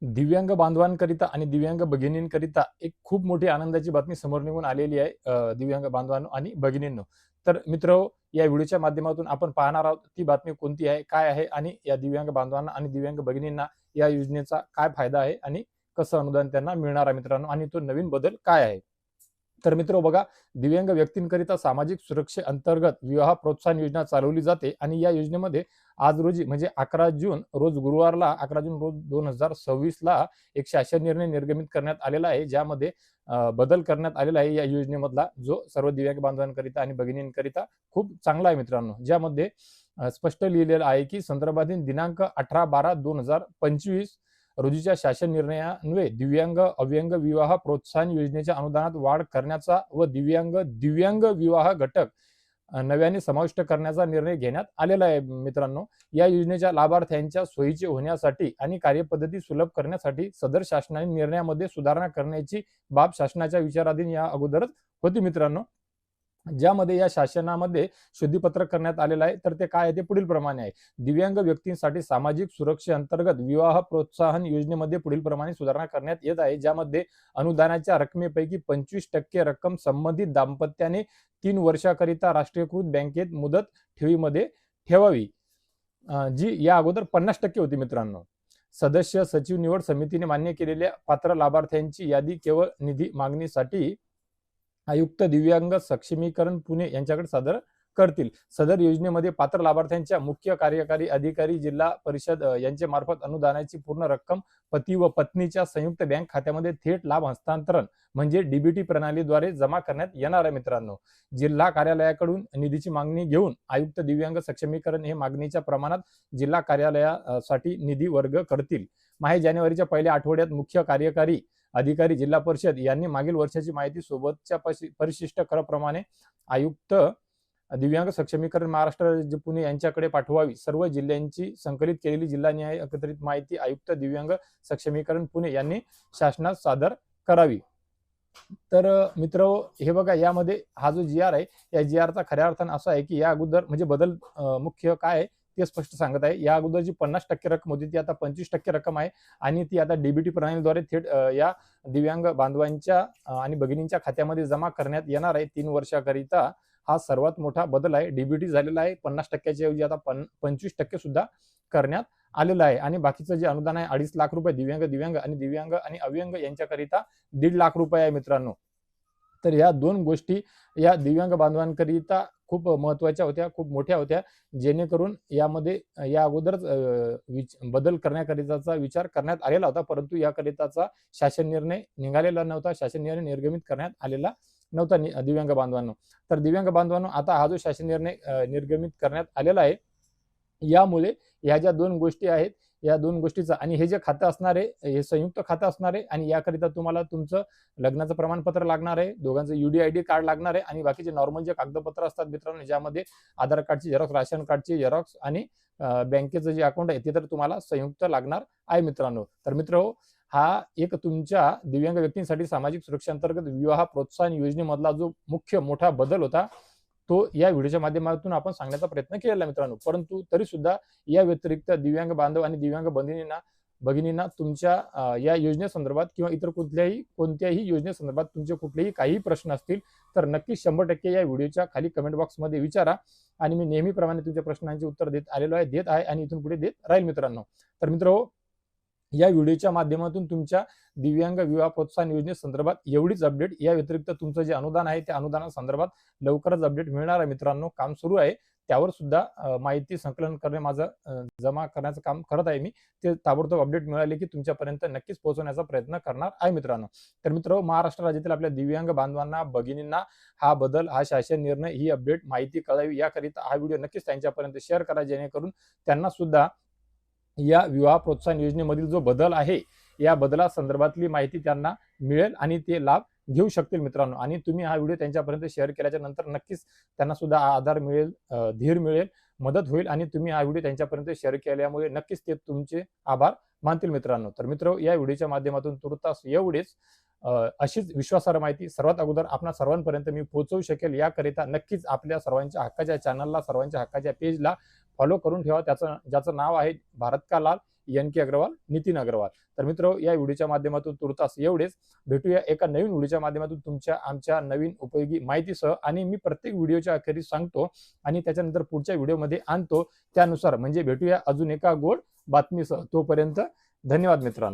दिव्यांग बांधवांकरिता आणि दिव्यांग भगिनींकरिता एक खूप मोठी आनंदाची बातमी समोर निघून आलेली आहे दिव्यांग बांधवांनो आणि भगिनींनो. तर मित्र या व्हिडिओच्या माध्यमातून आपण पाहणार आहोत ती बातमी कोणती आहे, काय आहे आणि या दिव्यांग बांधवांना आणि दिव्यांग भगिनींना या योजनेचा काय फायदा आहे आणि कसं अनुदान त्यांना मिळणार आहे मित्रांनो आणि तो नवीन बदल काय आहे. तर मित्र बघा, दिव्यांग व्यक्तींकरिता सामाजिक सुरक्षेअंतर्गत विवाह प्रोत्साहन योजना चालवली जाते आणि या योजनेमध्ये आज रोजी म्हणजे 11 जून रोज गुरुवारला 11 जून रोज 2026 ला एक शासन निर्णय निर्गमित करण्यात आलेला आहे, ज्यामध्ये बदल करण्यात आलेला आहे या योजनेमधला, जो सर्व दिव्यांग बांधवांकरिता आणि भगिनींकरिता खूप चांगला आहे मित्रांनो. ज्यामध्ये स्पष्ट लिहिलेलं आहे की संदर्भातील दिनांक 18/12/2025 रोजीच्या शासन निर्णयान्वये दिव्यांग अव्यंग विवाह प्रोत्साहन योजनेच्या अनुदानात वाढ करण्याचा व दिव्यांग विवाह घटक नव्याने समाविष्ट करण्याचा निर्णय घेण्यात आलेला आहे मित्रांनो. या योजनेच्या लाभार्थ्यांच्या सोयीचे होण्यासाठी आणि कार्यपद्धती सुलभ करण्यासाठी सदर शासनाने निर्णयामध्ये सुधारणा करण्याची बाब शासनाच्या विचाराधीन या अगोदरच होती मित्रांनो. ज्यामध्ये या शासनामध्ये शुद्धीपत्रक करण्यात आलेलं आहे. तर ते काय आहे ते पुढील प्रमाणे आहे. दिव्यांग व्यक्तींसाठी सामाजिक सुरक्षेअंतर्गत विवाह प्रोत्साहन योजनेमध्ये पुढील प्रमाणे सुधारणा करण्यात येत आहे, ज्यामध्ये अनुदानाच्या रकमेपैकी 25% रक्कम संबंधित दाम्पत्याने 3 वर्षाकरिता राष्ट्रीयकृत बँकेत मुदत ठेवीमध्ये ठेवावी, जी या अगोदर 50% होती मित्रांनो. सदस्य सचिव निवड समितीने मान्य केलेल्या पात्र लाभार्थ्यांची यादी केवळ निधी मागणीसाठी आयुक्त दिव्यांग सक्षमीकरण पुणे यांच्याकडे सादर करतील. सदर योजनेमध्ये पात्र लाभार्थ्यांच्या मुख्य कार्यकारी अधिकारी जिल्हा परिषद यांच्या मार्फत अनुदानाची पूर्ण रक्कम पती व पत्नीच्या संयुक्त बँक खात्यामध्ये थेट लाभ हस्तांतरण म्हणजे डीबीटी प्रणालीद्वारे जमा करण्यात येणार आहे मित्रांनो. जिल्हा कार्यालयाकडून निधीची मागणी घेऊन आयुक्त दिव्यांग सक्षमीकरण हे मागणीच्या प्रमाणात जिल्हा कार्यालयासाठी निधी वर्ग करतील. जानेवारीच्या पहिल्या आठवड्यात मुख्य कार्यकारी अधिकारी जिल्हा परिषद यांनी मागील वर्षाची माहिती सोबतच्या परिशिष्ट कराप्रमाणे आयुक्त दिव्यांग सक्षमीकरण महाराष्ट्र राज्य पुणे यांच्याकडे पाठवावी. सर्व जिल्ह्यांची संकलित केलेली जिल्हानिहाय एकत्रित माहिती आयुक्त दिव्यांग सक्षमीकरण पुणे यांनी शासनास सादर करावी. तर मित्र हे बघा, यामध्ये हा जो जी आर आहे या जी आरचा खऱ्या अर्थानं असा आहे की या अगोदर म्हणजे बदल मुख्य काय आहे ते स्पष्ट सांगत आहे. या अगोदर जी 50% रक्कम होती ती आता 25% रक्कम आहे आणि ती आता डीबीटी प्रणालीद्वारे थेट या दिव्यांग बांधवांच्या आणि भगिनींच्या खात्यामध्ये जमा करण्यात येणार आहे 3 वर्षाकरिता. हा सर्वात मोठा बदल आहे. डीबीटी झालेला आहे 50%च्या ऐवजी आता 25% सुद्धा करण्यात आलेलं आहे आणि बाकीचं जे अनुदान आहे 2.5 लाख रुपये दिव्यांग आणि अव्यंग यांच्याकरिता 1.5 लाख रुपये आहे मित्रांनो. तर या दोन गोष्टी या दिव्यांग बांधवांकरिता खूप महत्वाच्या होत्या, खूप मोठ्या होत्या, जेणेकरून यामध्ये या अगोदरच बदल करण्याकरिताचा विचार करण्यात आलेला होता, परंतु याकरिताचा शासन निर्णय निघालेला नव्हता, शासन निर्णय निर्गमित करण्यात आलेला नव्हता दिव्यांग बांधवांनो. तर दिव्यांग बांधवांनो, आता हा जो शासन निर्णय निर्गमित करण्यात आलेला आहे, यामुळे ह्या ज्या दोन गोष्टी आहेत या दोन गोष्टीचा आणि हे जे खातं असणार आहे हे संयुक्त खातं असणार आहे आणि याकरिता तुम्हाला तुमचं लग्नाचं प्रमाणपत्र लागणार आहे, दोघांचं UDID कार्ड लागणार आहे आणि बाकीचे नॉर्मल जे कागदपत्र असतात मित्रांनो, ज्यामध्ये आधार कार्डची झेरॉक्स, राशन कार्डची झेरॉक्स आणि बँकेचं जे अकाउंट आहे ते तर तुम्हाला संयुक्त लागणार आहे मित्रांनो. तर मित्र हा एक तुमच्या दिव्यांग व्यक्तींसाठी सामाजिक सुरक्षेअंतर्गत विवाह प्रोत्साहन योजनेमधला जो मुख्य मोठा बदल होता तो या व्हिडिओच्या माध्यमातून आपण सांगण्याचा प्रयत्न केलेला मित्रांनो. परंतु तरी सुद्धा या व्यतिरिक्त दिव्यांग बांधव आणि दिव्यांग भगिनींना तुमच्या या योजनेसंदर्भात किंवा इतर कोणत्याही योजनेसंदर्भात तुमचे कुठलेही काही प्रश्न असतील तर नक्की 100% या व्हिडिओच्या खाली कमेंट बॉक्समध्ये विचारा आणि मी नेहमीप्रमाणे तुमच्या प्रश्नांची उत्तर देत आहे आणि इथून पुढे देत राहील मित्रांनो. तर मित्र या व्हिडिओच्या माध्यमातून तुमच्या दिव्यांग विवाह प्रोत्साहन योजनेसंदर्भात एवढीच अपडेट. या व्यतिरिक्त तुमचं जे अनुदान आहे त्या अनुदानासंदर्भात लवकरच अपडेट मिळणार आहे मित्रांनो. काम सुरू आहे, त्यावर सुद्धा माहिती संकलन करणे माझं जमा करण्याचं काम करत आहे मी. ते ताबडतोब अपडेट मिळाले की तुमच्यापर्यंत नक्कीच पोहोचवण्याचा प्रयत्न करणार आहे मित्रांनो. तर मित्र, महाराष्ट्र राज्यातील आपल्या दिव्यांग बांधवांना भगिनींना हा बदल, हा शासन निर्णय, ही अपडेट माहिती कळावी याकरिता हा व्हिडिओ नक्कीच त्यांच्यापर्यंत शेअर करा, जेणेकरून त्यांना सुद्धा या विवाह प्रोत्साहन योजनेमधील जो बदल आहे या बदलासंदर्भातली माहिती त्यांना मिळेल आणि ते लाभ घेऊ शकतील मित्रांनो. आणि तुम्ही हा व्हिडिओ त्यांच्यापर्यंत शेअर केल्याच्या नंतर नक्कीच त्यांना सुद्धा आधार मिळेल, धीर मिळेल, मदत होईल आणि तुम्ही हा व्हिडिओ त्यांच्यापर्यंत शेअर केल्यामुळे नक्कीच ते तुमचे आभार मानतील मित्रांनो. तर मित्र, या व्हिडिओच्या माध्यमातून तुर्तास एवढेच. अशीच विश्वासार्ह माहिती सर्वात अगोदर आपणा सर्वांपर्यंत मी पोहोचवू शकेल याकरिता नक्कीच आपल्या सर्वांच्या हक्काच्या चॅनलला, सर्वांच्या हक्काच्या पेजला फॉलो करून ठेवा. ज्याचं नाव आहे भारत का लाल. के अग्रवाल, नितीन अग्रवाल. तर मित्र, या व्हिडिओच्या माध्यमातून तुर्तास एवढेच. भेटूया एका नवीन व्हिडिओच्या माध्यमातून तुमच्या आमच्या नवीन उपयोगी माहितीसह. आणि मी प्रत्येक व्हिडिओच्या अखेरीस सांगतो आणि त्याच्यानंतर पुढच्या व्हिडिओमध्ये आणतो त्यानुसार, म्हणजे भेटूया अजून एका गोड बातमीसह. तोपर्यंत धन्यवाद मित्रांनो.